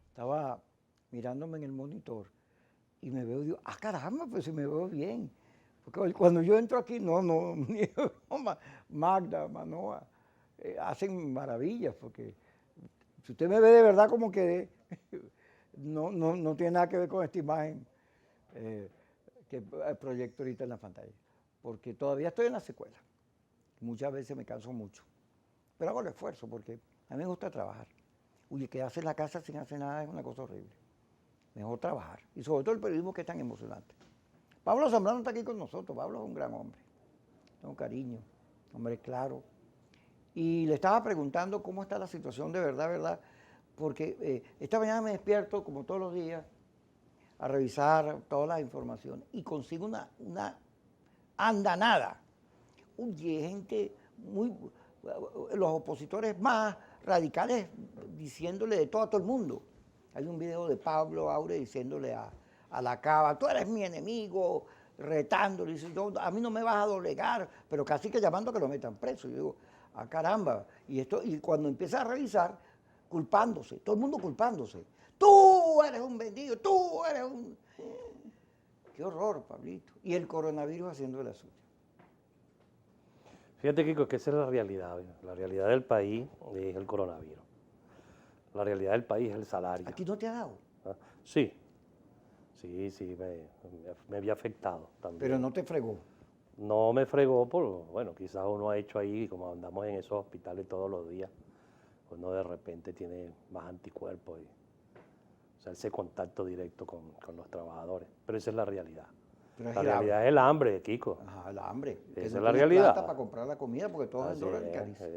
Estaba mirándome en el monitor y me veo, digo, caramba, pues si me veo bien. Porque cuando yo entro aquí, Magda, Manoa, hacen maravillas, porque si usted me ve de verdad como que no tiene nada que ver con esta imagen eh, que proyecto ahorita en la pantalla. Porque todavía estoy en la secuela. Muchas veces me canso mucho. Pero hago el esfuerzo porque a mí me gusta trabajar. Oye, quedarse en la casa sin hacer nada es una cosa horrible. Mejor trabajar. Y sobre todo el periodismo que es tan emocionante. Pablo Zambrano está aquí con nosotros. Pablo es un gran hombre. Tengo cariño. Hombre claro. Y le estaba preguntando cómo está la situación de verdad, ¿verdad? Porque esta mañana me despierto, como todos los días, a revisar todas las informaciones y consigo una andanada. Oye, gente muy. Los opositores más radicales diciéndole de todo a todo el mundo. Hay un video de Pablo Aure diciéndole a la Cava, tú eres mi enemigo, retándole, dice, a mí no me vas a doblegar, pero casi que llamando a que lo metan preso. Yo digo, caramba, y cuando empieza a revisar, culpándose, todo el mundo culpándose. Tú eres un vendido, tú eres un. Qué horror, Pablito. Y el coronavirus haciendo la suya. Fíjate, Kiko, que esa es la realidad. La realidad del país es el coronavirus. La realidad del país es el salario. ¿A ti no te ha dado? ¿Ah? Sí, sí, me había afectado también. Pero no te fregó. No me fregó bueno, quizás uno ha hecho ahí, como andamos en esos hospitales todos los días, uno de repente tiene más anticuerpos, o sea, ese contacto directo con los trabajadores. Pero esa es la realidad. Pero La realidad es el hambre, Kiko. Ajá, el hambre. Esa Que es no la tienes realidad. plata para comprar la comida porque todos en Así dólares es, carísimo.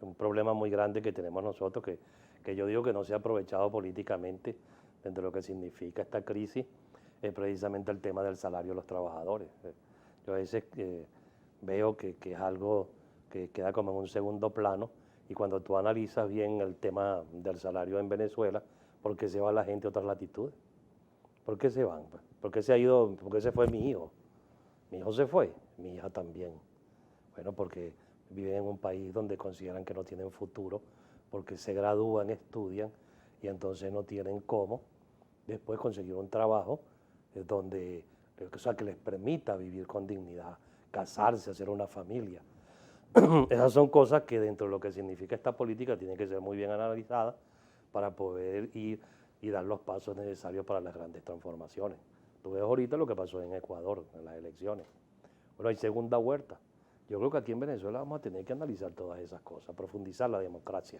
un problema muy grande que tenemos nosotros, que yo digo que no se ha aprovechado políticamente dentro de lo que significa esta crisis, es precisamente el tema del salario de los trabajadores. Yo a veces veo que es algo que queda como en un segundo plano, y cuando tú analizas bien el tema del salario en Venezuela, ¿por qué se va la gente a otras latitudes? ¿Por qué se van? ¿Por qué se ha ido? ¿Por qué se fue mi hijo? Mi hijo se fue, mi hija también. Bueno, porque viven en un país donde consideran que no tienen futuro, porque se gradúan, estudian y entonces no tienen cómo después conseguir un trabajo donde, o sea, que les permita vivir con dignidad, casarse, hacer una familia. Esas son cosas que dentro de lo que significa esta política tienen que ser muy bien analizadas para poder ir y dar los pasos necesarios para las grandes transformaciones. Tú ves ahorita lo que pasó en Ecuador, en las elecciones. Bueno, hay segunda vuelta. Yo creo que aquí en Venezuela vamos a tener que analizar todas esas cosas, profundizar la democracia.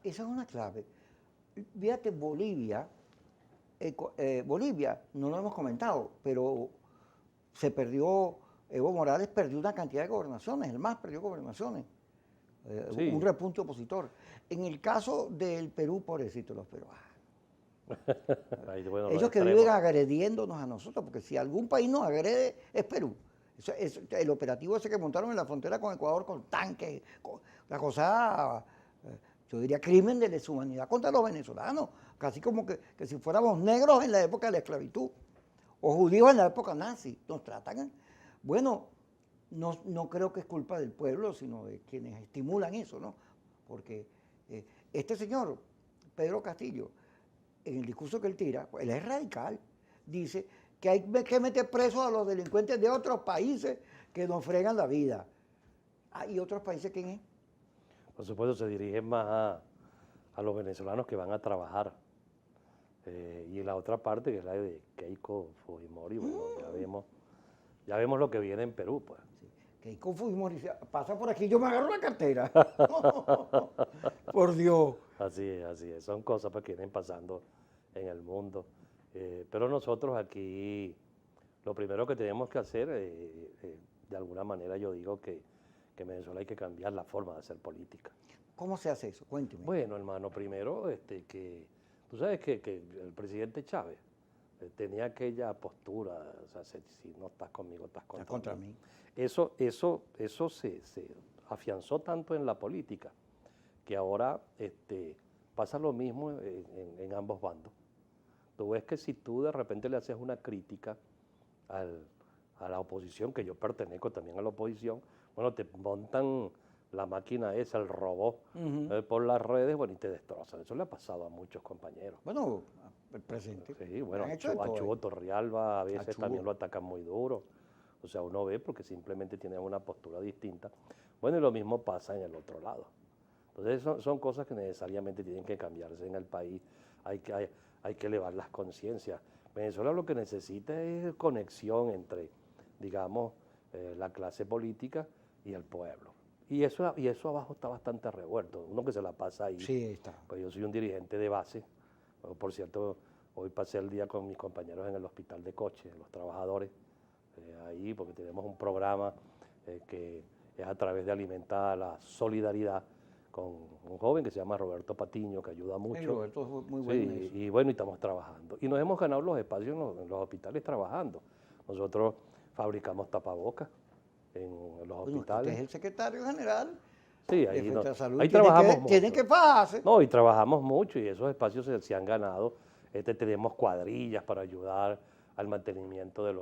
Esa es una clave. Fíjate, Bolivia, no lo hemos comentado, pero se perdió, Evo Morales perdió una cantidad de gobernaciones, el MAS perdió gobernaciones, Sí. un repunte opositor. En el caso del Perú, pobrecito los peruanos. Ahí, bueno, Ellos que viven agrediéndonos a nosotros, porque si algún país nos agrede es Perú. El operativo ese que montaron en la frontera con Ecuador con tanques, la cosa, yo diría crimen de lesa humanidad contra los venezolanos, casi como que si fuéramos negros en la época de la esclavitud, o judíos en la época nazi. Nos tratan, bueno, no creo que es culpa del pueblo, sino de quienes estimulan eso, ¿no? Porque este señor, Pedro Castillo, en el discurso que él tira, pues él es radical, dice que hay que meter presos a los delincuentes de otros países que nos fregan la vida. ¿Y otros países quién es? Por supuesto, se dirigen más a los venezolanos que van a trabajar. Y la otra parte, que es la de Keiko Fujimori, bueno, ya vemos lo que viene en Perú, pues. Sí, Keiko Fujimori pasa por aquí, yo me agarro la cartera. Por Dios. Así es. Son cosas pues, que vienen pasando en el mundo. Pero nosotros aquí, lo primero que tenemos que hacer, de alguna manera yo digo que en Venezuela hay que cambiar la forma de hacer política. ¿Cómo se hace eso? Cuénteme. Bueno, hermano, primero, que tú sabes que el presidente Chávez tenía aquella postura, o sea, si no estás conmigo, estás contra mí. Eso se afianzó tanto en la política que ahora pasa lo mismo en ambos bandos. Tú ves que si tú de repente le haces una crítica a la oposición, que yo pertenezco también a la oposición, bueno, te montan la máquina esa, el robot, Ujú. por las redes, bueno, y te destrozan. Eso le ha pasado a muchos compañeros. Bueno, el presente. Sí, bueno, Han hecho de a todo Chugo ahí. Torrealba a A veces Chugo. también lo atacan muy duro. O sea, uno ve porque simplemente tienen una postura distinta. Bueno, y lo mismo pasa en el otro lado. Entonces son cosas que necesariamente tienen que cambiarse en el país. Hay que elevar las conciencias. Venezuela lo que necesita es conexión entre, digamos, la clase política y el pueblo. Y eso abajo está bastante revuelto. Uno que se la pasa ahí. Sí, está. Pues yo soy un dirigente de base. Por cierto, hoy pasé el día con mis compañeros en el hospital de Coche, los trabajadores, ahí, porque tenemos un programa que es a través de alimentar la solidaridad con un joven que se llama Roberto Patiño, que ayuda mucho. Roberto es muy bueno en Sí, eso. y bueno, y estamos trabajando. Y nos hemos ganado los espacios en los hospitales trabajando. Nosotros fabricamos tapabocas en los Bueno, es que usted hospitales. es el secretario general Sí, de ahí, Defensa de Salud. ahí trabajamos mucho. Tiene que pagarse. No, y trabajamos mucho y esos espacios se han ganado. Tenemos cuadrillas para ayudar al mantenimiento de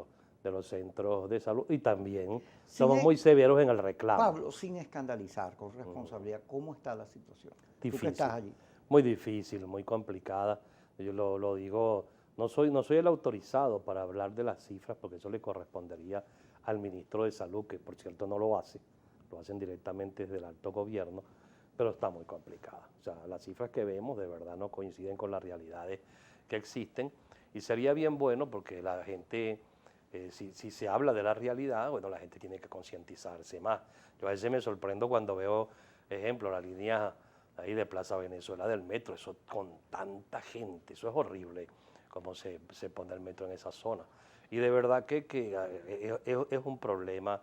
los centros de salud y también somos muy severos en el reclamo. Pablo, sin escandalizar, con responsabilidad, ¿cómo está la situación? Tú que Difícil, estás allí. muy difícil, muy complicada. Yo lo digo, no soy el autorizado para hablar de las cifras porque eso le correspondería al ministro de Salud, que por cierto no lo hace, lo hacen directamente desde el alto gobierno, pero está muy complicada. O sea, las cifras que vemos de verdad no coinciden con las realidades que existen y sería bien bueno porque la gente, si se habla de la realidad, bueno, la gente tiene que concientizarse más. Yo a veces me sorprendo cuando veo, ejemplo, la línea ahí de Plaza Venezuela del metro, eso con tanta gente, eso es horrible cómo se pone el metro en esa zona. Y de verdad que es un problema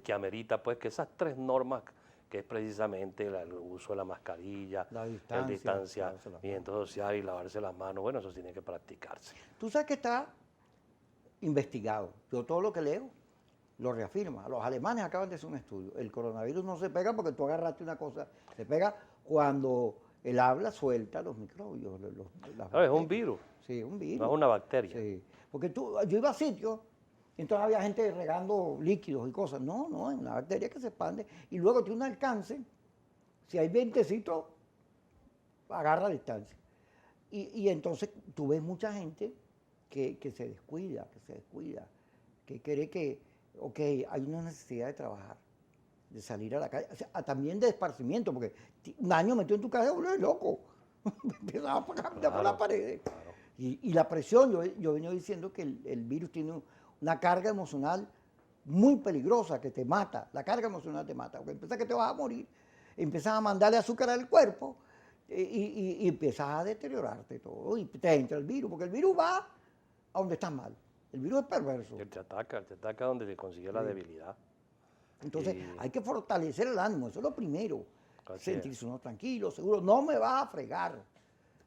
que amerita pues que esas tres normas, que es precisamente el uso de la mascarilla, La el distancia, lavarse las distanciamiento social y lavarse las manos, bueno, eso tiene que practicarse. Tú sabes que está investigado. Yo todo lo que leo lo reafirma. Los alemanes acaban de hacer un estudio. El coronavirus no se pega porque tú agarraste una cosa. Se pega cuando el habla suelta los microbios. Claro, es un virus, Sí, un virus. no es una bacteria. Sí. Porque yo iba a sitios, y entonces había gente regando líquidos y cosas. No, no, es una bacteria que se expande y luego tiene un alcance. Si hay vientecito, agarra distancia. Y entonces tú ves mucha gente que se descuida, que cree que, ok, hay una necesidad de trabajar, de salir a la calle, o sea, también de esparcimiento, porque un año metido en tu casa, uno es loco, empezaba a caminar por las paredes. Claro. Y la presión, yo venía diciendo que el virus tiene una carga emocional muy peligrosa que te mata, la carga emocional te mata, porque empieza que te vas a morir, empiezas a mandarle azúcar al cuerpo y empiezas a deteriorarte todo y te entra el virus, porque el virus va a donde estás mal, el virus es perverso. Él te ataca donde te consigue la debilidad. Entonces Y- hay que fortalecer el ánimo, eso es lo primero, Así es. sentirse uno tranquilo, seguro, no me vas a fregar.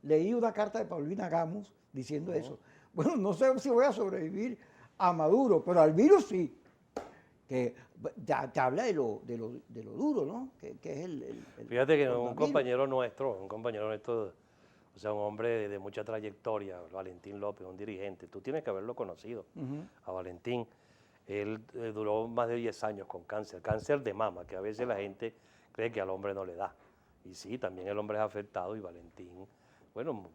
Leí una carta de Paulina Gamos diciendo eso. Bueno, no sé si voy a sobrevivir a Maduro, pero al virus sí. Que te habla de lo duro, ¿no? Que es Fíjate que un coronavirus. compañero nuestro, o sea, un hombre de mucha trayectoria, Valentín López, un dirigente, tú tienes que haberlo conocido, a Valentín. Él duró más de 10 años con cáncer de mama, que a veces la gente cree que al hombre no le da. Y sí, también el hombre es afectado y Valentín, bueno,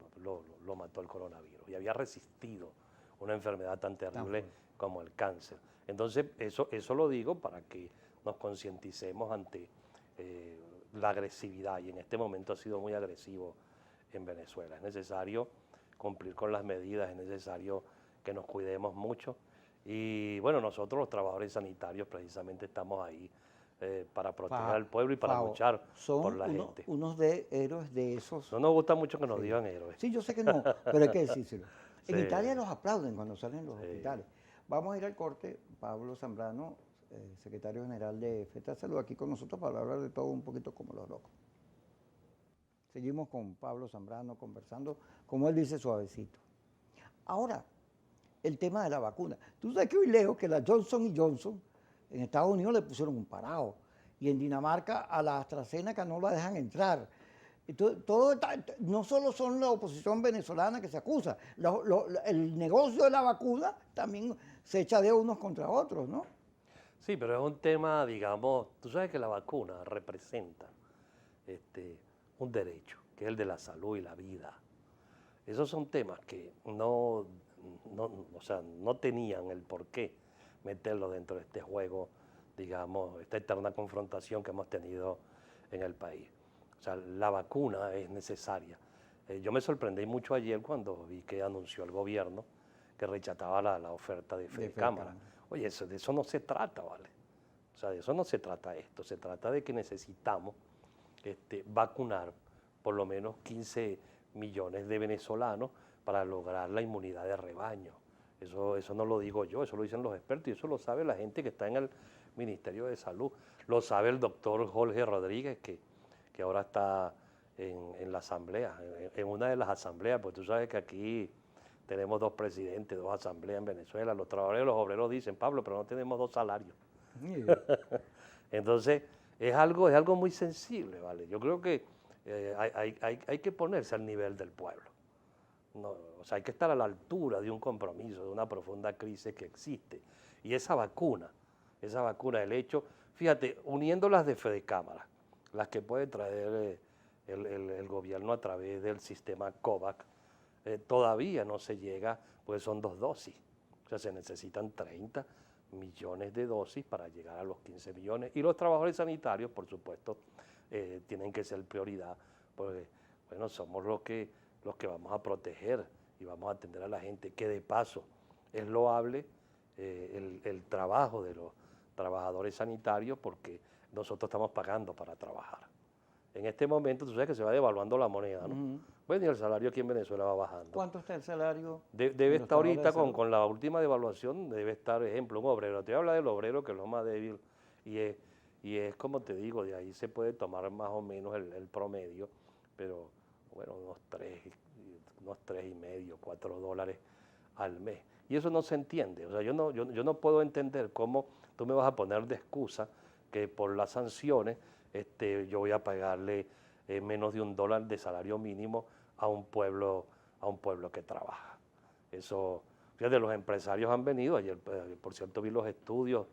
lo mató el coronavirus y había resistido una enfermedad tan terrible como el cáncer. Entonces, eso lo digo para que nos concienticemos ante la agresividad y en este momento ha sido muy agresivo en Venezuela. Es necesario cumplir con las medidas, es necesario que nos cuidemos mucho y bueno, nosotros los trabajadores sanitarios precisamente estamos ahí para proteger al pueblo y para luchar por la gente. Unos de héroes de esos. No nos gusta mucho que nos digan héroes. Sí, yo sé que no, pero hay que decírselo. En Sí. Italia los aplauden cuando salen los Sí. hospitales. Vamos a ir al corte. Pablo Zambrano, secretario general de FETA Salud, aquí con nosotros para hablar de todo un poquito como los locos. Seguimos con Pablo Zambrano conversando, como él dice, suavecito. Ahora, el tema de la vacuna. Tú sabes que hoy leo que la Johnson Johnson en Estados Unidos le pusieron un parado y en Dinamarca a la AstraZeneca no la dejan entrar. Entonces, no solo son la oposición venezolana que se acusa, el negocio de la vacuna también se echa de unos contra otros, ¿no? Sí, pero es un tema, digamos, tú sabes que la vacuna representa un derecho, que es el de la salud y la vida. Esos son temas que o sea, no tenían el por qué meterlo dentro de este juego, digamos, esta eterna confrontación que hemos tenido en el país. O sea, la vacuna es necesaria. Yo me sorprendí mucho ayer cuando vi que anunció el gobierno que rechazaba la oferta de Fedecámara. Oye, de eso no se trata, ¿vale? O sea, de eso no se trata esto. Se trata de que necesitamos vacunar por lo menos 15 millones de venezolanos para lograr la inmunidad de rebaño. Eso no lo digo yo, eso lo dicen los expertos y eso lo sabe la gente que está en el Ministerio de Salud. Lo sabe el doctor Jorge Rodríguez, que ahora está en la asamblea, en una de las asambleas, pues tú sabes que aquí tenemos dos presidentes, dos asambleas en Venezuela. Los trabajadores y los obreros dicen, Pablo, pero no tenemos dos salarios. Entonces, es algo muy sensible, ¿vale? Yo creo que hay que ponerse al nivel del pueblo. No, o sea, hay que estar a la altura de un compromiso, de una profunda crisis que existe. Y esa vacuna, el hecho, fíjate, uniendo las de Fedecámara, las que puede traer el gobierno a través del sistema COVAX, todavía no se llega, pues son 2 dosis. O sea, se necesitan 30 millones de dosis para llegar a los 15 millones. Y los trabajadores sanitarios, por supuesto, tienen que ser prioridad, porque, bueno, somos los que vamos a proteger y vamos a atender a la gente, que de paso es loable el trabajo de los trabajadores sanitarios porque nosotros estamos pagando para trabajar. En este momento, tú sabes que se va devaluando la moneda, ¿no? Bueno, y el salario aquí en Venezuela va bajando. ¿Cuánto está el salario? Debe estar ahorita con la última devaluación, debe estar, ejemplo, un obrero. Te voy a hablar del obrero, que es lo más débil, y es como te digo, de ahí se puede tomar más o menos el promedio, pero bueno, unos 3,5, $4 al mes. Y eso no se entiende. O sea, yo no puedo entender cómo tú me vas a poner de excusa que por las sanciones yo voy a pagarle menos de $1 de salario mínimo a un pueblo que trabaja. Eso, fíjate, los empresarios han venido, ayer por cierto vi los estudios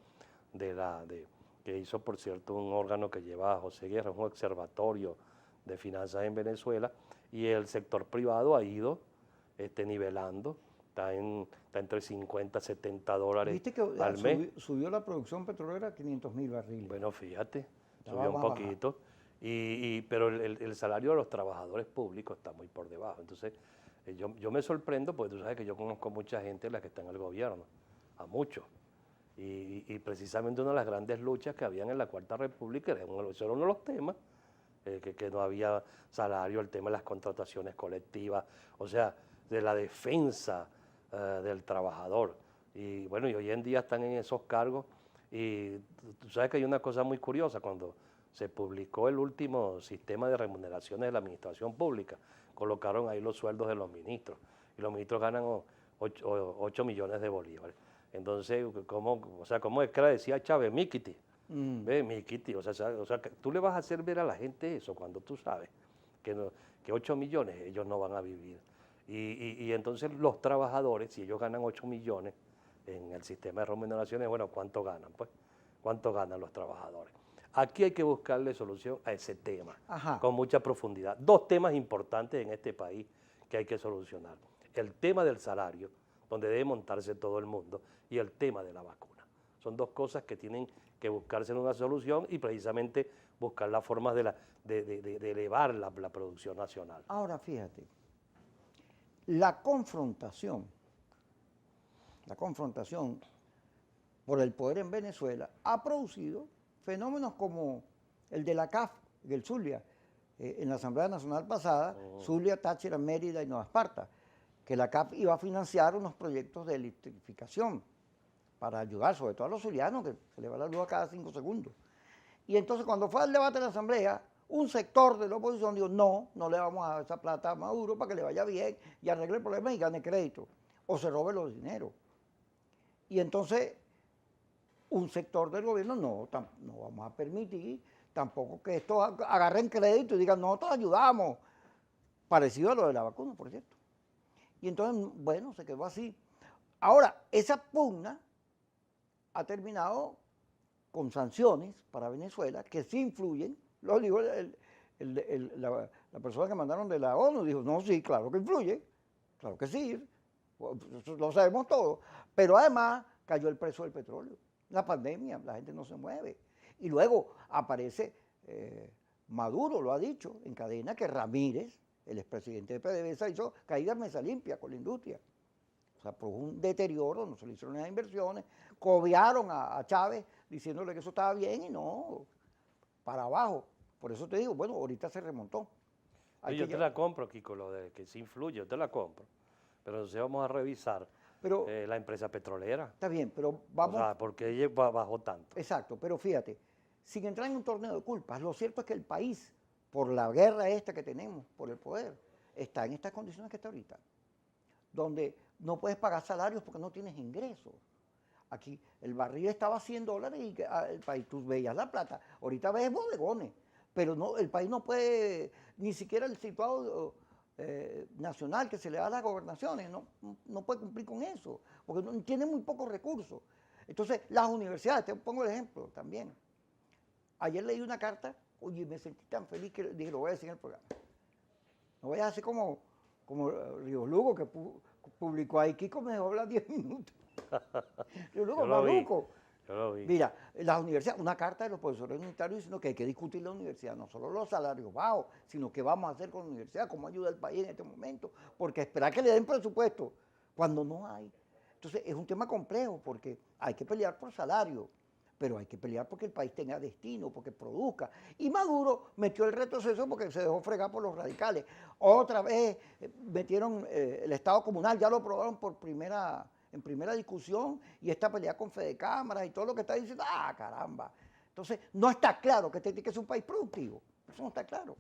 que hizo por cierto un órgano que lleva a José Guerra, un observatorio de finanzas en Venezuela, y el sector privado ha ido nivelando, está entre 50 y $70 ¿Viste que al mes. subió la producción petrolera a 500.000 barriles? Bueno, fíjate, Estaba subió un más poquito, pero el salario de los trabajadores públicos está muy por debajo. Entonces, yo me sorprendo porque tú sabes que yo conozco mucha gente en la que está en el gobierno, a muchos. Y precisamente una de las grandes luchas que habían en la Cuarta República, eso era uno de los temas, que no había salario, el tema de las contrataciones colectivas, o sea, de la defensa del trabajador. Y bueno, y hoy en día están en esos cargos. Y tú sabes que hay una cosa muy curiosa, cuando se publicó el último sistema de remuneraciones de la administración pública, colocaron ahí los sueldos de los ministros, y los ministros ganan 8 millones de bolívares. Entonces, ¿cómo es que decía Chávez? Miquiti. Ve, Miquiti, o sea, que tú le vas a hacer ver a la gente eso cuando tú sabes que 8 millones ellos no van a vivir. Y entonces los trabajadores, si ellos ganan 8 millones en el sistema de remuneraciones, bueno, ¿cuánto ganan? Pues, ¿cuánto ganan los trabajadores? Aquí hay que buscarle solución a ese tema, con mucha profundidad. 2 temas importantes en este país que hay que solucionar. El tema del salario, donde debe montarse todo el mundo, y el tema de la vacuna. Son 2 cosas que tienen que buscarse una solución y precisamente buscar las formas de elevar la producción nacional. Ahora, fíjate, la confrontación por el poder en Venezuela ha producido fenómenos como el de la CAF, del Zulia, en la Asamblea Nacional pasada, Zulia, Táchira, Mérida y Nueva Esparta, que la CAF iba a financiar unos proyectos de electrificación para ayudar sobre todo a los zulianos, que se les va la luz a cada 5 segundos. Y entonces cuando fue al debate de la Asamblea, un sector de la oposición dijo, no le vamos a dar esa plata a Maduro para que le vaya bien y arregle el problema y gane crédito, o se robe los dineros. Y entonces un sector del gobierno no vamos a permitir tampoco que estos agarren crédito y digan, nosotros ayudamos, parecido a lo de la vacuna, por cierto. Y entonces, bueno, se quedó así. Ahora, esa pugna ha terminado con sanciones para Venezuela que sí influyen. Lo dijo la persona que mandaron de la ONU, dijo, no, sí, claro que influye, claro que sí, eso lo sabemos todos, pero además cayó el precio del petróleo, la pandemia, la gente no se mueve. Y luego aparece, Maduro lo ha dicho en cadena, que Ramírez, el expresidente de PDVSA, hizo caída en mesa limpia con la industria. O sea, por un deterioro, no se le hicieron las inversiones, cobiaron a Chávez diciéndole que eso estaba bien y no, para abajo. Por eso te digo, bueno, ahorita se remontó. Yo te la compro, Kiko, lo de que sí influye, yo te la compro. Pero entonces vamos a revisar pero, la empresa petrolera. Está bien, pero vamos... O sea, ¿por qué bajó tanto? Exacto, pero fíjate, sin entrar en un torneo de culpas, lo cierto es que el país, por la guerra esta que tenemos, por el poder, está en estas condiciones que está ahorita, donde no puedes pagar salarios porque no tienes ingresos. Aquí el barril estaba a $100 y el país, tú veías la plata. Ahorita ves bodegones, pero no, el país no puede, ni siquiera el situado nacional que se le da a las gobernaciones, no puede cumplir con eso, porque tiene muy pocos recursos. Entonces, las universidades, te pongo el ejemplo también. Ayer leí una carta, oye, me sentí tan feliz que dije, lo voy a decir en el programa. No voy a hacer como Río Lugo, que publicó ahí, Kiko me dejó hablar 10 minutos. Río Lugo, maluco. Yo lo vi. Mira, las universidades, una carta de los profesores universitarios diciendo que hay que discutir la universidad, no solo los salarios bajos, sino qué vamos a hacer con la universidad, cómo ayuda al país en este momento, porque esperar que le den presupuesto cuando no hay. Entonces, es un tema complejo porque hay que pelear por salario, pero hay que pelear porque el país tenga destino, porque produzca. Y Maduro metió el retroceso porque se dejó fregar por los radicales. Otra vez metieron el Estado comunal, ya lo aprobaron en primera discusión, y esta pelea con Fede Cámaras y todo lo que está diciendo, caramba. Entonces, no está claro que este tiene que ser un país productivo. Eso no está claro.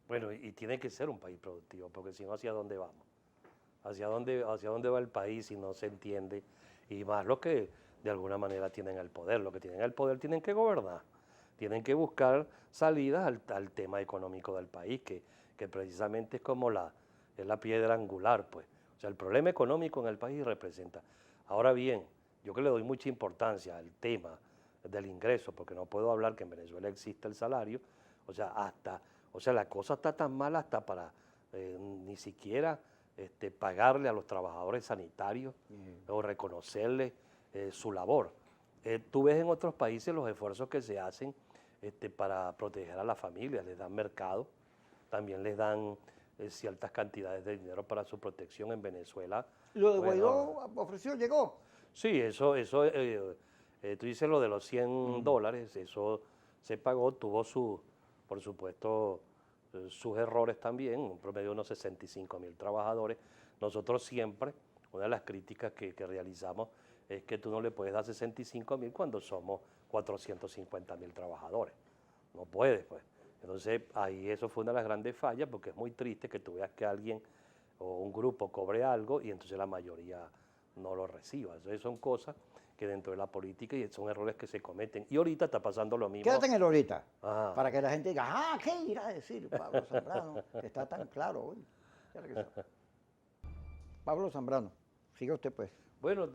Bueno, y tiene que ser un país productivo, porque si no, ¿hacia dónde vamos? ¿Hacia dónde va el país si no se entiende? Y más los que de alguna manera tienen el poder. Los que tienen el poder tienen que gobernar, tienen que buscar salidas al tema económico del país, que precisamente es como es la piedra angular, pues. O sea, el problema económico en el país representa. Ahora bien, yo que le doy mucha importancia al tema del ingreso, porque no puedo hablar que en Venezuela existe el salario, o sea, la cosa está tan mala hasta para ni siquiera pagarle a los trabajadores sanitarios o reconocerles su labor. Tú ves en otros países los esfuerzos que se hacen para proteger a las familias, les dan mercado, también les dan ciertas cantidades de dinero para su protección. En Venezuela. Lo de Guaidó ofreció, llegó. Sí, tú dices lo de los $100, eso se pagó, tuvo por supuesto, sus errores también, un promedio de unos 65.000 trabajadores. Nosotros siempre, una de las críticas que realizamos es que tú no le puedes dar 65.000 cuando somos 450.000 trabajadores. No puedes, pues. Entonces, ahí eso fue una de las grandes fallas, porque es muy triste que tú veas que alguien o un grupo cobre algo y entonces la mayoría no lo reciba. Entonces, son cosas que dentro de la política y son errores que se cometen. Y ahorita está pasando lo mismo. Quédate en el ahorita, para que la gente diga, ¿qué irá a decir Pablo Zambrano? Que está tan claro hoy. Pablo Zambrano, siga usted pues. Bueno,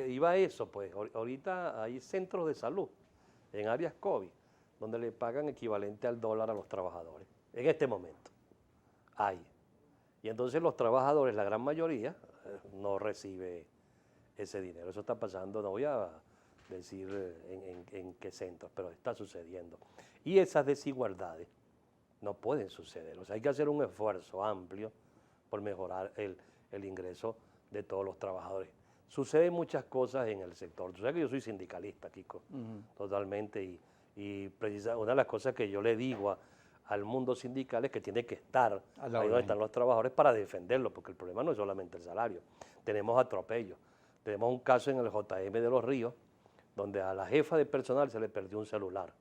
iba a eso, pues. Ahorita hay centros de salud en áreas COVID donde le pagan equivalente al dólar a los trabajadores. En este momento hay. Y entonces los trabajadores, la gran mayoría, no recibe ese dinero. Eso está pasando, no voy a decir en qué centros, pero está sucediendo. Y esas desigualdades no pueden suceder. O sea, hay que hacer un esfuerzo amplio por mejorar el ingreso de todos los trabajadores. Suceden muchas cosas en el sector. Tú sabes que yo soy sindicalista, Kiko, totalmente, y precisamente una de las cosas que yo le digo al mundo sindical es que tiene que estar ahí donde están los trabajadores para defenderlo, porque el problema no es solamente el salario. Tenemos atropellos. Tenemos un caso en el JM de Los Ríos, donde a la jefa de personal se le perdió un celular.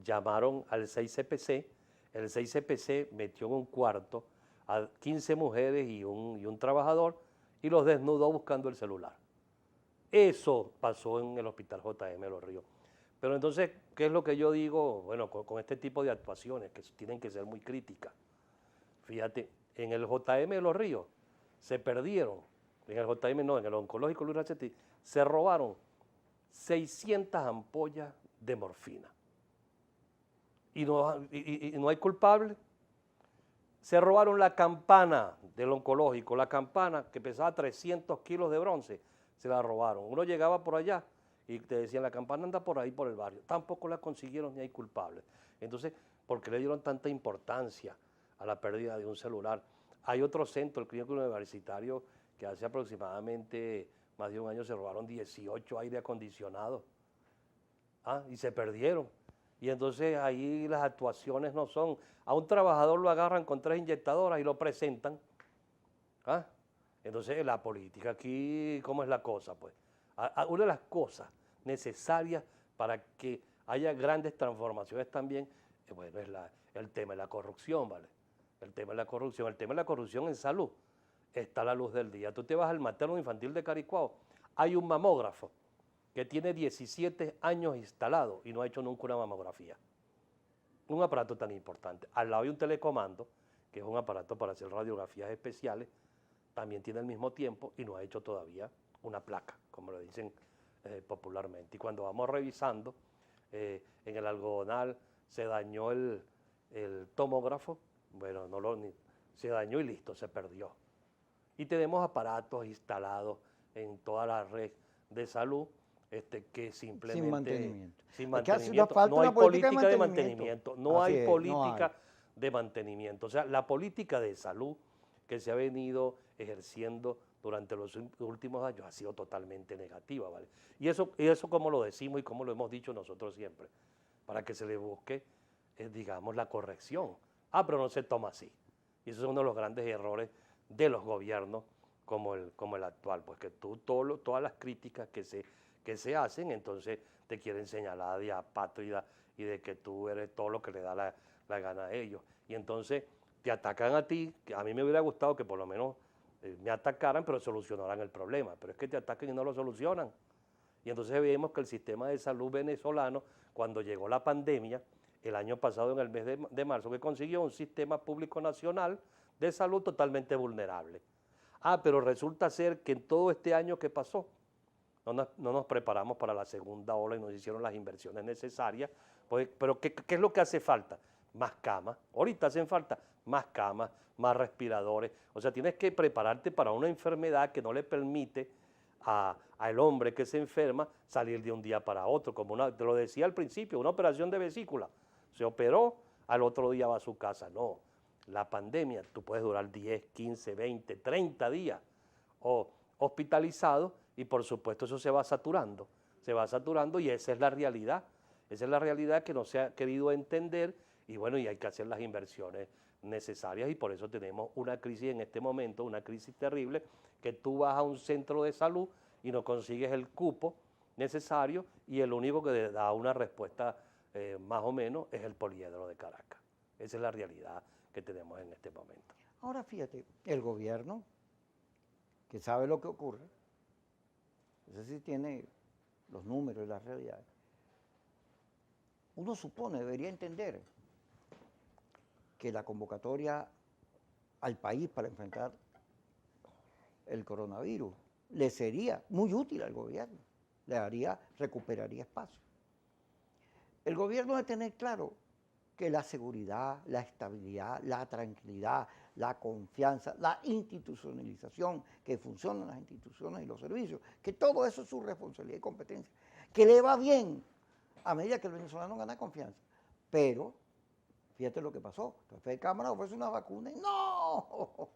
Llamaron al 6CPC, el 6CPC metió en un cuarto a 15 mujeres y un trabajador y los desnudó buscando el celular. Eso pasó en el hospital JM de Los Ríos. Pero entonces, ¿qué es lo que yo digo? Bueno, con este tipo de actuaciones que tienen que ser muy críticas. Fíjate, en el JM de Los Ríos se perdieron, en el oncológico Luis Rachetti, se robaron 600 ampollas de morfina. Y no hay culpable. Se robaron la campana del oncológico, la campana que pesaba 300 kilos de bronce, se la robaron. Uno llegaba por allá y te decían, la campana anda por ahí por el barrio. Tampoco la consiguieron ni hay culpables. Entonces, ¿por qué le dieron tanta importancia a la pérdida de un celular? Hay otro centro, el Clínico Universitario, que hace aproximadamente más de un año se robaron 18 aire acondicionados. Y se perdieron. Y entonces ahí las actuaciones no son, a un trabajador lo agarran con 3 inyectadoras y lo presentan. Entonces la política aquí, ¿cómo es la cosa? Pues una de las cosas necesarias para que haya grandes transformaciones también, bueno, es el tema de la corrupción, ¿vale? El tema de la corrupción en salud está a la luz del día. Tú te vas al materno infantil de Caricuao, hay un mamógrafo que tiene 17 años instalado y no ha hecho nunca una mamografía. Un aparato tan importante. Al lado hay un telecomando, que es un aparato para hacer radiografías especiales, también tiene el mismo tiempo y no ha hecho todavía una placa, como lo dicen popularmente. Y cuando vamos revisando, en el algodonal se dañó el tomógrafo, bueno, se dañó y listo, se perdió. Y tenemos aparatos instalados en toda la red de salud, que simplemente sin mantenimiento. No hay política de mantenimiento, no hay política hay. de mantenimiento. O sea, la política de salud que se ha venido ejerciendo durante los últimos años ha sido totalmente negativa, ¿vale? Y eso como lo decimos y como lo hemos dicho nosotros siempre, para que se le busque, digamos, la corrección. Pero no se toma así. Y eso es uno de los grandes errores de los gobiernos como el actual, pues que todas las críticas que se hacen, entonces te quieren señalar de apátrida y de que tú eres todo lo que le da la gana a ellos. Y entonces te atacan a ti, que a mí me hubiera gustado que por lo menos me atacaran, pero solucionaran el problema. Pero es que te atacan y no lo solucionan. Y entonces vemos que el sistema de salud venezolano, cuando llegó la pandemia, el año pasado en el mes de marzo, que consiguió un sistema público nacional de salud totalmente vulnerable. Pero resulta ser que en todo este año que pasó, no nos preparamos para la segunda ola y nos hicieron las inversiones necesarias. Pues, pero ¿qué es lo que hace falta? Más camas. Ahorita hacen falta más camas, más respiradores. O sea, tienes que prepararte para una enfermedad que no le permite al hombre que se enferma salir de un día para otro. Como te lo decía al principio, una operación de vesícula. Se operó, al otro día va a su casa. No, la pandemia, tú puedes durar 10, 15, 20, 30 días hospitalizado y por supuesto eso se va saturando y esa es la realidad. Esa es la realidad que no se ha querido entender y bueno, y hay que hacer las inversiones necesarias y por eso tenemos una crisis en este momento, una crisis terrible, que tú vas a un centro de salud y no consigues el cupo necesario y el único que da una respuesta más o menos es el Poliedro de Caracas. Esa es la realidad que tenemos en este momento. Ahora fíjate, el gobierno, que sabe lo que ocurre, ese sí tiene los números y las realidades, uno supone, debería entender que la convocatoria al país para enfrentar el coronavirus le sería muy útil al gobierno, recuperaría espacio. El gobierno debe tener claro que la seguridad, la estabilidad, la tranquilidad, la confianza, la institucionalización, que funcionan las instituciones y los servicios, que todo eso es su responsabilidad y competencia, que le va bien a medida que el venezolano gana confianza. Pero, fíjate lo que pasó, Café de Cámara ofrece una vacuna y ¡no!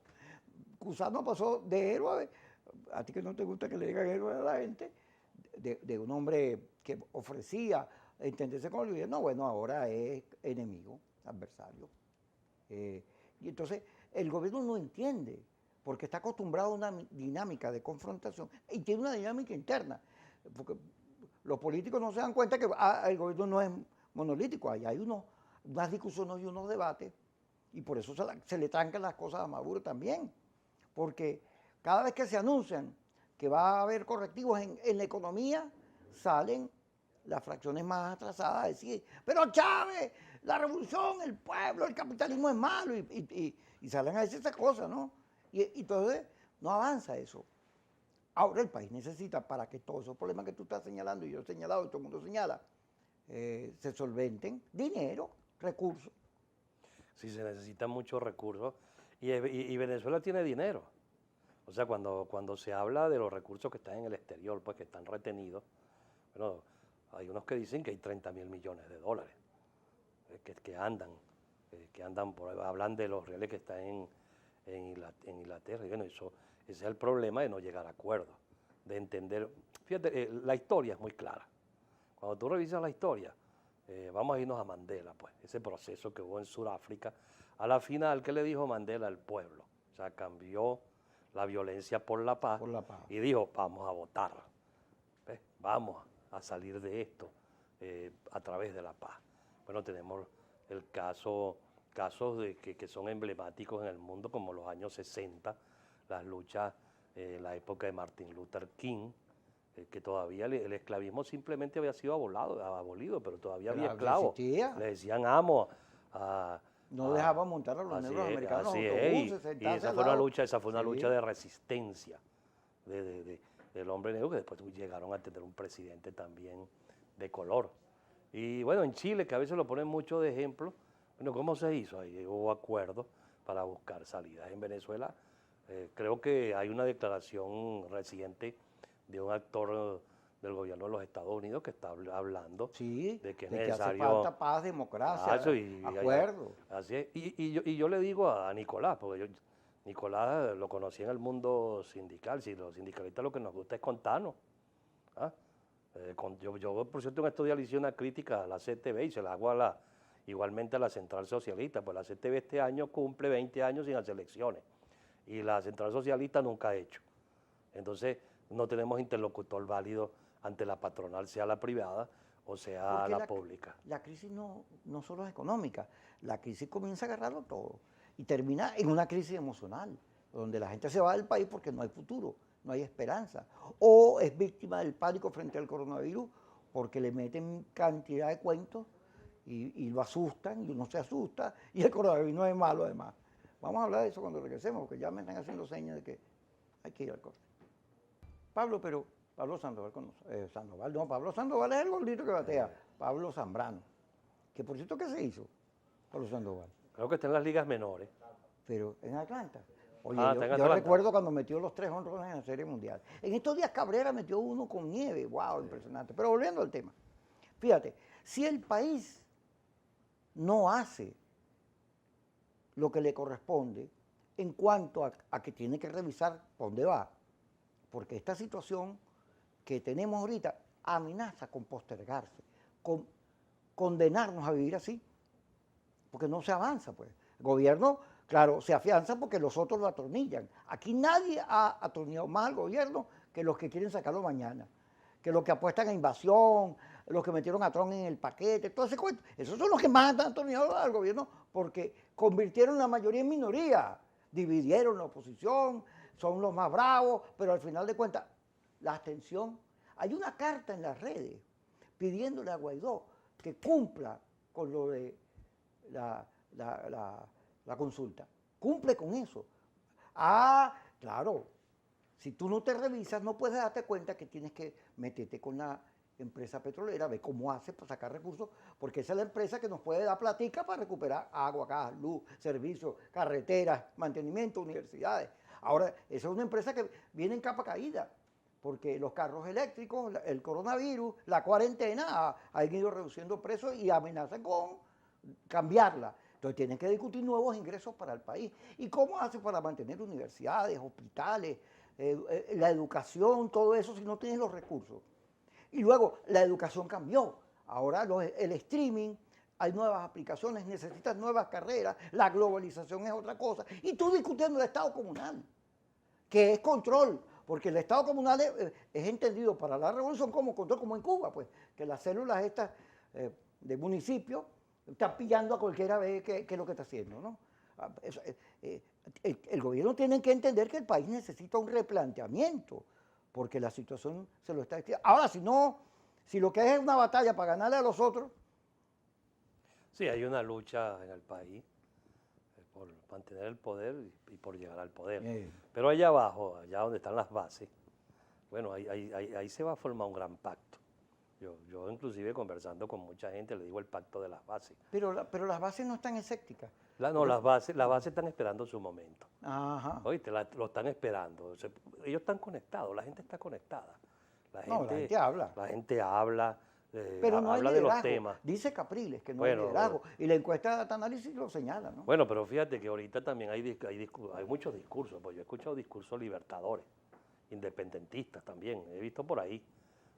Cusano pasó de héroe, a ti que no te gusta que le digan héroe a la gente, de un hombre que ofrecía entenderse con el gobierno, bueno, ahora es enemigo, adversario. Y entonces el gobierno no entiende, porque está acostumbrado a una dinámica de confrontación y tiene una dinámica interna, porque los políticos no se dan cuenta que el gobierno no es monolítico, ahí hay unas discusiones y unos debates, y por eso se le trancan las cosas a Maduro también, porque cada vez que se anuncian que va a haber correctivos en la economía, salen las fracciones más atrasadas a decir, pero Chávez, la revolución, el pueblo, el capitalismo es malo, y salen a decir esas cosas, ¿no? Y entonces no avanza eso. Ahora el país necesita, para que todos esos problemas que tú estás señalando y yo he señalado y todo el mundo señala, se solventen, dinero, recursos. Sí, se necesitan muchos recursos y Venezuela tiene dinero. O sea, cuando se habla de los recursos que están en el exterior, pues que están retenidos, bueno, hay unos que dicen que hay 30.000 millones de dólares que andan por ahí, hablan de los reales que están en Inglaterra. Y bueno, ese es el problema de no llegar a acuerdos, de entender. Fíjate, la historia es muy clara. Cuando tú revisas la historia, vamos a irnos a Mandela, pues, ese proceso que hubo en Sudáfrica. A la final, ¿qué le dijo Mandela al pueblo? O sea, cambió la violencia por la paz, y dijo, vamos a votar, ¿ves? Vamos a salir de esto a través de la paz. Bueno, tenemos casos que son emblemáticos en el mundo, como los años 60, las luchas en la época de Martin Luther King, que todavía el esclavismo simplemente había sido abolido, pero todavía había esclavos. Le decían amo a... No dejaban montar a los negros americanos en autobuses, y esa fue una lucha de resistencia del hombre negro, que después llegaron a tener un presidente también de color. Y bueno, en Chile, que a veces lo ponen mucho de ejemplo, bueno, ¿cómo se hizo? Ahí hubo acuerdos para buscar salidas. En Venezuela creo que hay una declaración reciente de un actor del gobierno de los Estados Unidos que está hablando de que es necesario... hace falta paz, democracia, acuerdo. Así es. Y yo le digo a Nicolás, porque Nicolás lo conocí en el mundo sindical, si los sindicalistas lo que nos gusta es contarnos. ¿Ah? Yo, por cierto, en estos días le hice una crítica a la CTV y se la hago igualmente a la Central Socialista, pues la CTV este año cumple 20 años sin hacer elecciones y la Central Socialista nunca ha hecho. Entonces, no tenemos interlocutor válido ante la patronal, sea la privada o sea la pública. La crisis no solo es económica, la crisis comienza a agarrarlo todo y termina en una crisis emocional, donde la gente se va del país porque no hay futuro, no hay esperanza, o es víctima del pánico frente al coronavirus porque le meten cantidad de cuentos y lo asustan y uno se asusta y el coronavirus no es malo además. Vamos a hablar de eso cuando regresemos, porque ya me están haciendo señas de que hay que ir al corte. Pablo Sandoval Pablo Sandoval es el gordito que batea. Pablo Zambrano. Que por cierto, ¿qué se hizo? Pablo Sandoval. Creo que está en las ligas menores. Pero en Atlanta. Oye, yo recuerdo cuando metió los 3 honrones en la Serie Mundial. En estos días Cabrera metió uno con nieve. ¡Wow! Impresionante. Pero volviendo al tema. Fíjate, si el país no hace lo que le corresponde en cuanto a que tiene que revisar por dónde va, porque esta situación que tenemos ahorita amenaza con postergarse, con condenarnos a vivir así, porque no se avanza, pues. El gobierno, claro, se afianza porque los otros lo atornillan. Aquí nadie ha atornillado más al gobierno que los que quieren sacarlo mañana, que los que apuestan a invasión, los que metieron a Trump en el paquete, todo ese cuento. Esos son los que más han atornillado al gobierno porque convirtieron la mayoría en minoría, dividieron la oposición, son los más bravos, pero al final de cuentas, la abstención. Hay una carta en las redes pidiéndole a Guaidó que cumpla con lo de la consulta. Cumple con eso. Ah, claro, si tú no te revisas, no puedes darte cuenta que tienes que meterte con la empresa petrolera, ver cómo hace para sacar recursos, porque esa es la empresa que nos puede dar platica para recuperar agua, gas, luz, servicios, carreteras, mantenimiento, universidades. Ahora, esa es una empresa que viene en capa caída, porque los carros eléctricos, el coronavirus, la cuarentena han ido reduciendo precios y amenazan con cambiarla. Entonces tienen que discutir nuevos ingresos para el país. ¿Y cómo hace para mantener universidades, hospitales, la educación, todo eso si no tienes los recursos? Y luego la educación cambió. Ahora el streaming, hay nuevas aplicaciones, necesitas nuevas carreras, la globalización es otra cosa. Y tú discutiendo el Estado comunal, que es control, porque el Estado comunal es entendido para la revolución como control, como en Cuba, pues, que las células estas de municipio están pillando a cualquiera vez qué es lo que está haciendo, ¿no? El gobierno tiene que entender que el país necesita un replanteamiento, porque la situación se lo está estirando. Ahora, si lo que es una batalla para ganarle a los otros. Sí, hay una lucha en el país por mantener el poder y por llegar al poder. Pero allá abajo, allá donde están las bases, bueno, ahí se va a formar un gran pacto Yo inclusive conversando con mucha gente le digo el pacto de las bases. Pero las bases no están escépticas. No, las bases están esperando su momento. Ajá. Oíste, lo están esperando. Ellos están conectados, la gente está conectada. No, la gente habla. La gente habla, Pero no hay habla de los liderazgo. temas. Dice Capriles que no hay Bueno, liderazgo. Y la encuesta de Data Análisis lo señala, ¿no? bueno, pero fíjate que ahorita también hay muchos discursos, pues yo he escuchado discursos libertadores, independentistas también, he visto por ahí,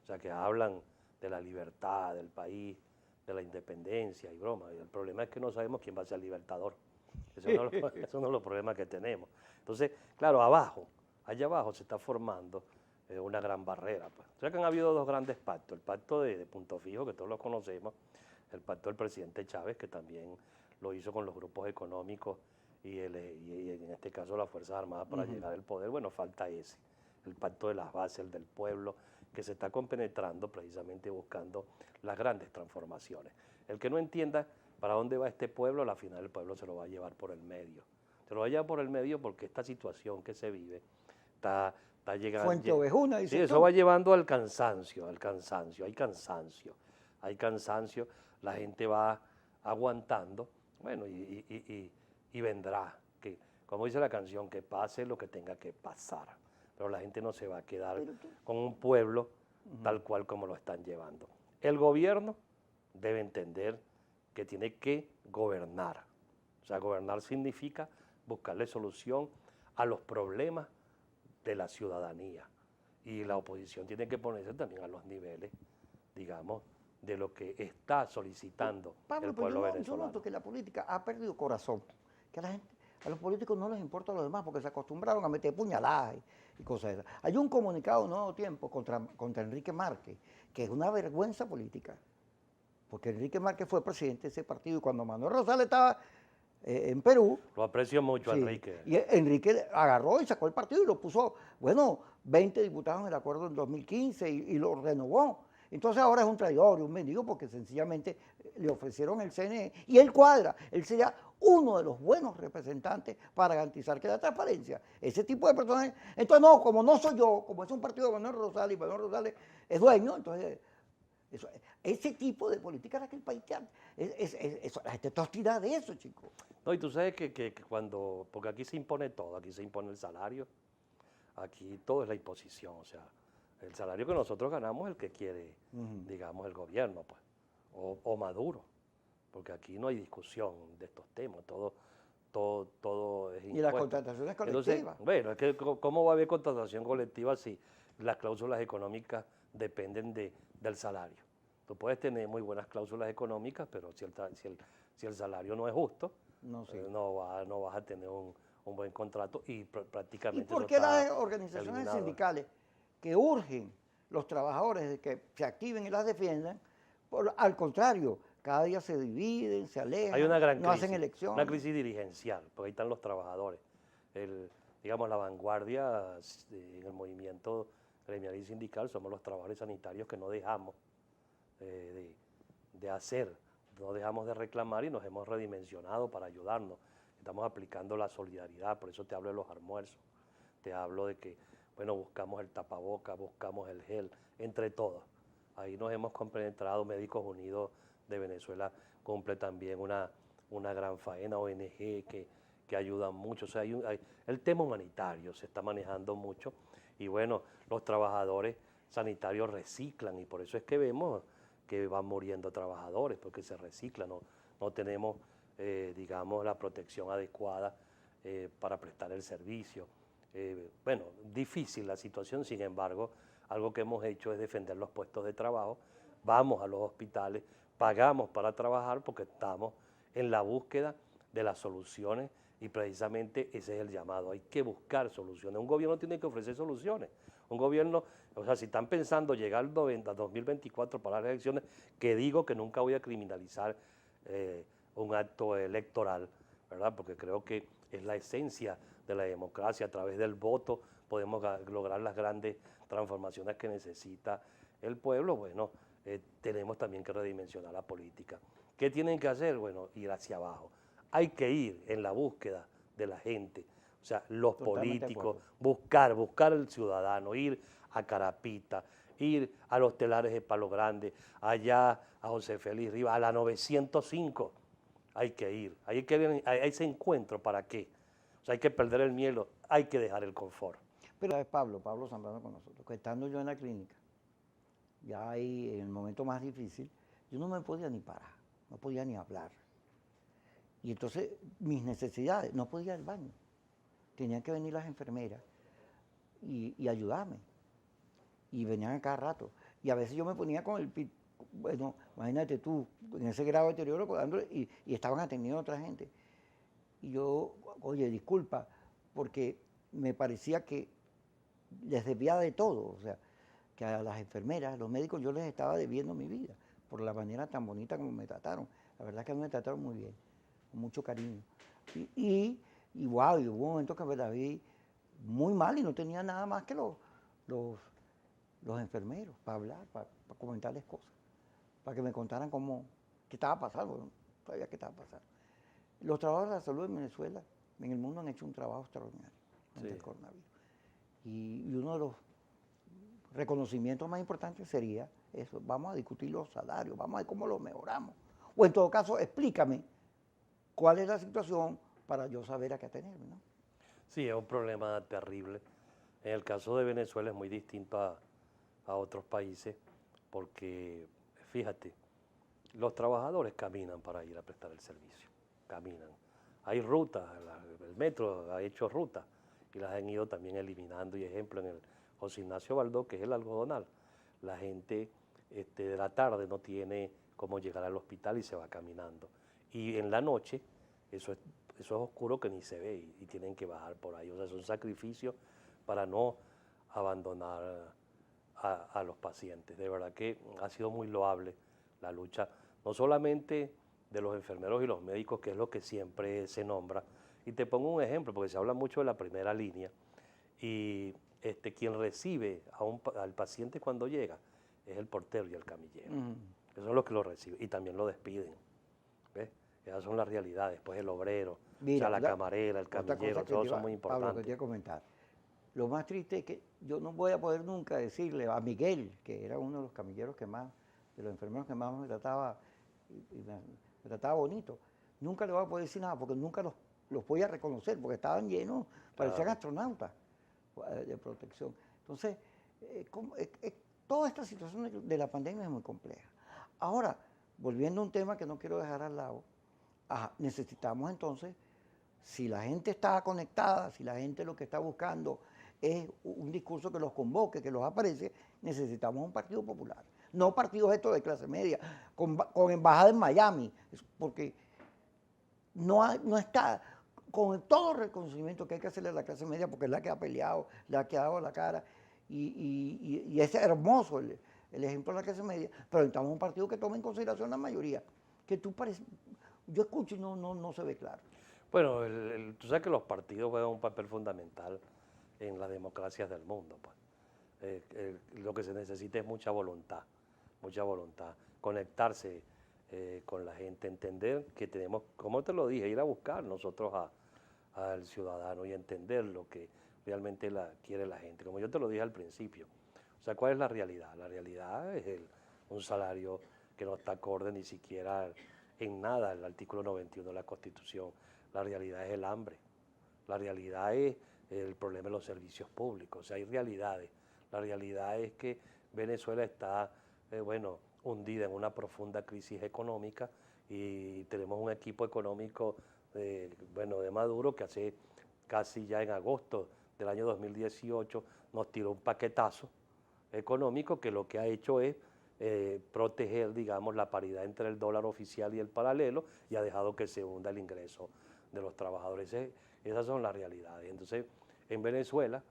o sea, que hablan de la libertad del país, de la independencia y broma. Y el problema es que no sabemos quién va a ser el libertador. Ese es es uno de los problemas que tenemos. Entonces, claro, allá abajo se está formando una gran barrera. Pues. O sea que han habido dos grandes pactos, el pacto de Punto Fijo, que todos lo conocemos, el pacto del presidente Chávez, que también lo hizo con los grupos económicos y en este caso las Fuerzas Armadas para llegar al poder. Bueno, falta ese, el pacto de las bases, el del pueblo, que se está compenetrando precisamente buscando las grandes transformaciones. El que no entienda para dónde va este pueblo, a la final el pueblo se lo va a llevar por el medio. Se lo va a llevar por el medio porque esta situación que se vive está llegando. Fuente Ovejuna, dice. Sí, eso va llevando al cansancio, hay cansancio, la gente va aguantando, bueno, y vendrá, que, como dice la canción, que pase lo que tenga que pasar, pero la gente no se va a quedar con un pueblo tal cual como lo están llevando. El gobierno debe entender que tiene que gobernar, o sea, gobernar significa buscarle solución a los problemas de la ciudadanía, y la oposición tiene que ponerse también a los niveles, digamos, de lo que está solicitando Pablo, el pueblo yo venezolano. noto que la política ha perdido corazón, que a los políticos no les importa lo demás porque se acostumbraron a meter puñaladas y cosas de esas. Hay un comunicado Nuevo Tiempo contra Enrique Márquez, que es una vergüenza política, porque Enrique Márquez fue presidente de ese partido y cuando Manuel Rosales estaba en Perú. Lo aprecio mucho, Sí, Enrique. y Enrique agarró y sacó el partido y lo puso, 20 diputados en el acuerdo en 2015 y lo renovó. Entonces ahora es un traidor y un mendigo porque sencillamente le ofrecieron el CNE y él cuadra, él sería uno de los buenos representantes para garantizar que la transparencia. Ese tipo de personas, entonces no, como no soy yo, como es un partido de Manuel Rosales y Manuel Rosales es dueño, entonces ese tipo de política es la que el país tiene. La gente está hostigada de eso, chicos. No, y tú sabes que cuando, porque aquí se impone todo, aquí se impone el salario, aquí todo es la imposición, o sea, el salario que nosotros ganamos es el que quiere, digamos, el gobierno, pues, o Maduro, porque aquí no hay discusión de estos temas, todo es impuesto. Y las contrataciones colectivas. Entonces, bueno, es que ¿cómo va a haber contratación colectiva si las cláusulas económicas dependen del salario? Tú puedes tener muy buenas cláusulas económicas, pero si el salario no es justo, no vas a tener un buen contrato y prácticamente ¿Y por eso qué está las organizaciones eliminado. sindicales que urgen los trabajadores de que se activen y las defiendan, al contrario, cada día se dividen, se alejan, Hay una gran no crisis, hacen elecciones? una crisis dirigencial, porque ahí están los trabajadores. Digamos, la vanguardia en el movimiento gremial y sindical somos los trabajadores sanitarios que no dejamos de hacer, no dejamos de reclamar y nos hemos redimensionado para ayudarnos. Estamos aplicando la solidaridad, por eso te hablo de los almuerzos, te hablo de que, bueno, buscamos el tapaboca, buscamos el gel, entre todos. Ahí nos hemos compenetrado, Médicos Unidos de Venezuela cumple también una gran faena, ONG que ayudan mucho. O sea, el tema humanitario se está manejando mucho y bueno, los trabajadores sanitarios reciclan y por eso es que vemos que van muriendo trabajadores, porque se reciclan, no tenemos, digamos, la protección adecuada para prestar el servicio. Bueno, difícil la situación, sin embargo, algo que hemos hecho es defender los puestos de trabajo, vamos a los hospitales, pagamos para trabajar porque estamos en la búsqueda de las soluciones y precisamente ese es el llamado, hay que buscar soluciones. Un gobierno tiene que ofrecer soluciones. Un gobierno, o sea, si están pensando llegar al 2024 para las elecciones, que digo que nunca voy a criminalizar un acto electoral, ¿verdad? Porque creo que es la esencia de la democracia, a través del voto podemos lograr las grandes transformaciones que necesita el pueblo. Bueno, tenemos también que redimensionar la política. ¿Qué tienen que hacer? Bueno, ir hacia abajo. Hay que ir en la búsqueda de la gente, o sea, los políticos, buscar al ciudadano, ir a Carapita, ir a los telares de Palo Grande, allá a José Félix Rivas, a la 905. Hay que ir, hay que ir a ese encuentro. ¿Para qué? O sea, hay que perder el miedo, hay que dejar el confort. Pero es Pablo Zambrano con nosotros, que estando yo en la clínica, ya ahí en el momento más difícil, yo no me podía ni parar, no podía ni hablar. Y entonces mis necesidades, no podía ir al baño. Tenían que venir las enfermeras y ayudarme. Y venían a cada rato. Y a veces yo me ponía con bueno, imagínate tú, en ese grado de deterioro, y estaban atendiendo a otra gente. Y yo, oye, disculpa, porque me parecía que les debía de todo. O sea, que a las enfermeras, a los médicos, yo les estaba debiendo mi vida, por la manera tan bonita como me trataron. La verdad es que a mí me trataron muy bien, con mucho cariño. Y wow, y hubo un momento que me la vi muy mal y no tenía nada más que los enfermeros para hablar, para comentarles cosas, para que me contaran qué estaba pasando, no sabía qué estaba pasando. Los trabajadores de la salud en Venezuela, en el mundo, han hecho un trabajo extraordinario ante el coronavirus. Y uno de los reconocimientos más importantes sería eso, vamos a discutir los salarios, vamos a ver cómo los mejoramos. O en todo caso, explícame cuál es la situación para yo saber a qué atenerme, ¿no? Sí, es un problema terrible. En el caso de Venezuela es muy distinto a otros países porque, fíjate, los trabajadores caminan para ir a prestar el servicio, caminan. Hay rutas, el metro ha hecho rutas y las han ido también eliminando. Y ejemplo, en el José Ignacio Baldó, que es el algodonal, la gente de la tarde no tiene cómo llegar al hospital y se va caminando. Y en la noche eso es oscuro que ni se ve y tienen que bajar por ahí. O sea, es un sacrificio para no abandonar a los pacientes. De verdad que ha sido muy loable la lucha, no solamente de los enfermeros y los médicos, que es lo que siempre se nombra. Y te pongo un ejemplo, porque se habla mucho de la primera línea, y quien recibe al paciente cuando llega es el portero y el camillero. Eso es lo que lo recibe, y también lo despiden. ¿Ves? Esas son las realidades. Después el obrero, Mira, o sea, la camarera, el camillero, todos son muy importantes. Pablo, que te iba a comentar. Lo más triste es que yo no voy a poder nunca decirle a Miguel, que era uno de los camilleros que más, de los enfermeros que más me trataba, y me trataba bonito. Nunca le voy a poder decir nada, porque nunca los voy a reconocer, porque estaban llenos, parecían astronautas de protección. Entonces, toda esta situación de la pandemia es muy compleja. Ahora, volviendo a un tema que no quiero dejar al lado, necesitamos entonces, si la gente está conectada, si la gente lo que está buscando es un discurso que los convoque, que los aparece, necesitamos un partido popular. No partidos estos de clase media, con embajada en Miami, porque no está, con todo el reconocimiento que hay que hacerle a la clase media, porque es la que ha peleado, la que ha dado la cara, y es hermoso el ejemplo de la clase media, pero necesitamos un partido que tome en consideración la mayoría, que yo escucho y no se ve claro. Bueno, tú sabes que los partidos juegan un papel fundamental en las democracias del mundo. Pues. Lo que se necesita es mucha voluntad, conectarse con la gente, entender que tenemos, como te lo dije, ir a buscar nosotros al ciudadano y entender lo que realmente quiere la gente. Como yo te lo dije al principio, o sea, ¿cuál es la realidad? La realidad es un salario que no está acorde ni siquiera en nada al artículo 91 de la Constitución. La realidad es el hambre, la realidad es el problema de los servicios públicos, o sea, hay realidades. La realidad es que Venezuela está, hundida en una profunda crisis económica y tenemos un equipo económico de Maduro que hace casi ya en agosto del año 2018 nos tiró un paquetazo económico que lo que ha hecho es proteger, digamos, la paridad entre el dólar oficial y el paralelo y ha dejado que se hunda el ingreso de los trabajadores. Esas son las realidades. Entonces, en Venezuela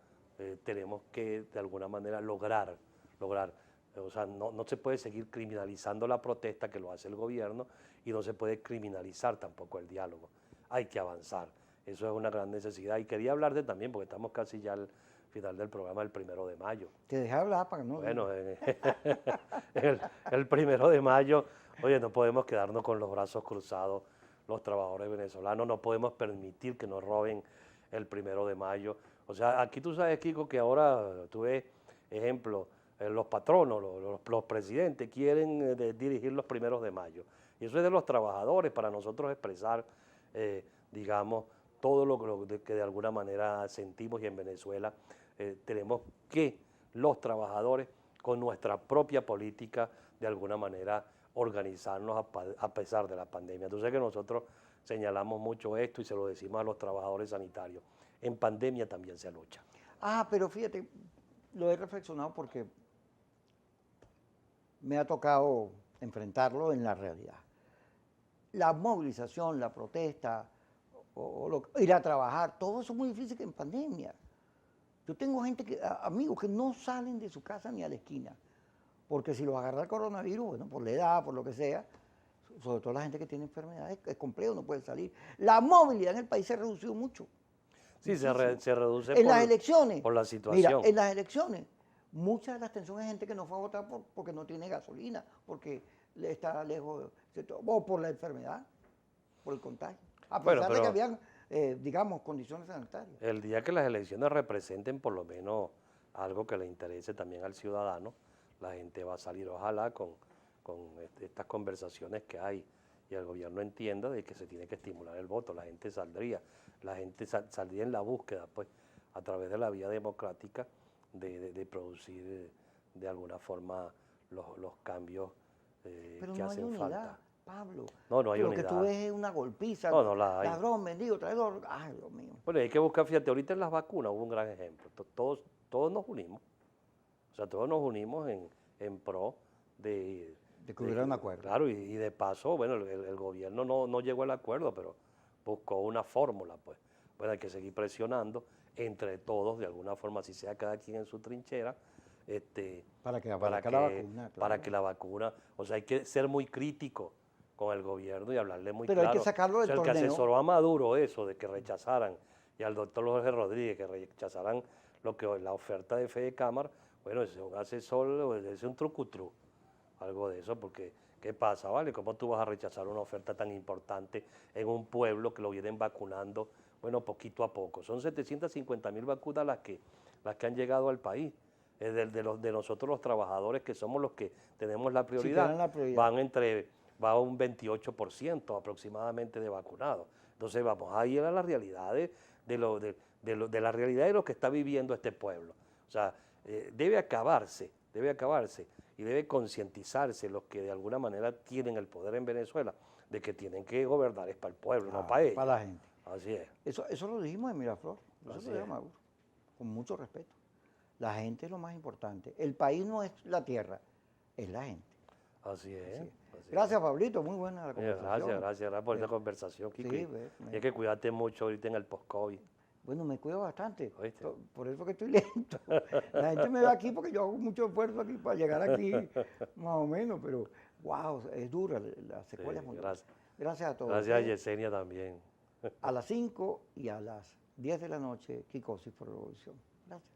tenemos que, de alguna manera, lograr, o sea, no se puede seguir criminalizando la protesta, que lo hace el gobierno, y no se puede criminalizar tampoco el diálogo. Hay que avanzar. Eso es una gran necesidad. Y quería hablarte también, porque estamos casi ya al final del programa, el 1 de mayo. Te dejé hablar para que no... Bueno, el 1 de mayo, oye, no podemos quedarnos con los brazos cruzados los trabajadores venezolanos, no podemos permitir que nos roben el 1 de mayo. O sea, aquí tú sabes, Kiko, que ahora tú ves, ejemplo, los patronos, los presidentes quieren dirigir los 1 de mayo. Y eso es de los trabajadores para nosotros expresar, digamos, todo que de alguna manera sentimos, y en Venezuela tenemos que los trabajadores con nuestra propia política de alguna manera organizarnos a pesar de la pandemia. Entonces que nosotros señalamos mucho esto y se lo decimos a los trabajadores sanitarios. En pandemia también se lucha. Ah, pero fíjate, lo he reflexionado porque me ha tocado enfrentarlo en la realidad. La movilización, la protesta, ir a trabajar, todo eso es muy difícil que en pandemia. Yo tengo amigos que no salen de su casa ni a la esquina, porque si los agarra el coronavirus, bueno, por la edad, por lo que sea, sobre todo la gente que tiene enfermedades, es complejo, no puede salir. La movilidad en el país se ha reducido mucho. Sí, se reduce en las elecciones, por la situación. Mira, en las elecciones, muchas de las tensiones de gente que no fue a votar porque no tiene gasolina, porque está lejos, o por la enfermedad, por el contagio. A pesar de que habían, digamos, condiciones sanitarias. El día que las elecciones representen por lo menos algo que le interese también al ciudadano, la gente va a salir, ojalá, con estas conversaciones que hay, y el gobierno entienda de que se tiene que estimular el voto. La gente saldría en la búsqueda, pues, a través de la vía democrática, de producir de alguna forma los cambios Pero que no hacen hay unidad, falta. Pablo. No, no hay Lo unidad. que tú ves es una golpiza, No la hay. ladrón, mendigo, traidor. Ay, Dios mío. Bueno, hay que buscar, fíjate, ahorita en las vacunas hubo un gran ejemplo. Todos nos unimos. O sea, todos nos unimos en pro de que hubiera un acuerdo. Claro, y de paso, bueno, el gobierno no llegó al acuerdo, pero buscó una fórmula, pues. Bueno, hay que seguir presionando entre todos, de alguna forma, así sea cada quien en su trinchera, para que la vacuna. Claro. Para que la vacuna, o sea, hay que ser muy crítico con el gobierno y hablarle muy pero claro. Hay que sacarlo del torneo. El que asesoró a Maduro eso, de que rechazaran, y al doctor Jorge Rodríguez, que rechazaran la oferta de Fede Cámara, bueno, ese es un asesor, ese es un trucutru, algo de eso, porque ¿qué pasa, vale? ¿Cómo tú vas a rechazar una oferta tan importante en un pueblo que lo vienen vacunando, bueno, poquito a poco? Son 750.000 vacunas las que han llegado al país. De nosotros los trabajadores, que somos los que tenemos la prioridad, sí, la prioridad. va un 28% aproximadamente de vacunados. Entonces vamos a ir a la realidad de la realidad de lo que está viviendo este pueblo. O sea, debe acabarse y debe concientizarse los que de alguna manera tienen el poder en Venezuela de que tienen que gobernar es para el pueblo, no para ellos. Para la gente. Así es. Eso lo dijimos en Miraflor, con mucho respeto. La gente es lo más importante. El país no es la tierra, es la gente. Así es. Gracias, Pablito, muy buena la conversación. Gracias por esta conversación, Kiki. Sí, y hay que cuidarte mucho ahorita en el post-COVID. Bueno, me cuido bastante, ¿Oíste? por eso que estoy lento. La gente me ve aquí porque yo hago mucho esfuerzo aquí para llegar aquí, más o menos, pero wow, es dura, la secuela es muy dura. Gracias a todos. Gracias a Yesenia también. A las 5 y a las 10 de la noche, Kikosis por Revolución. Gracias.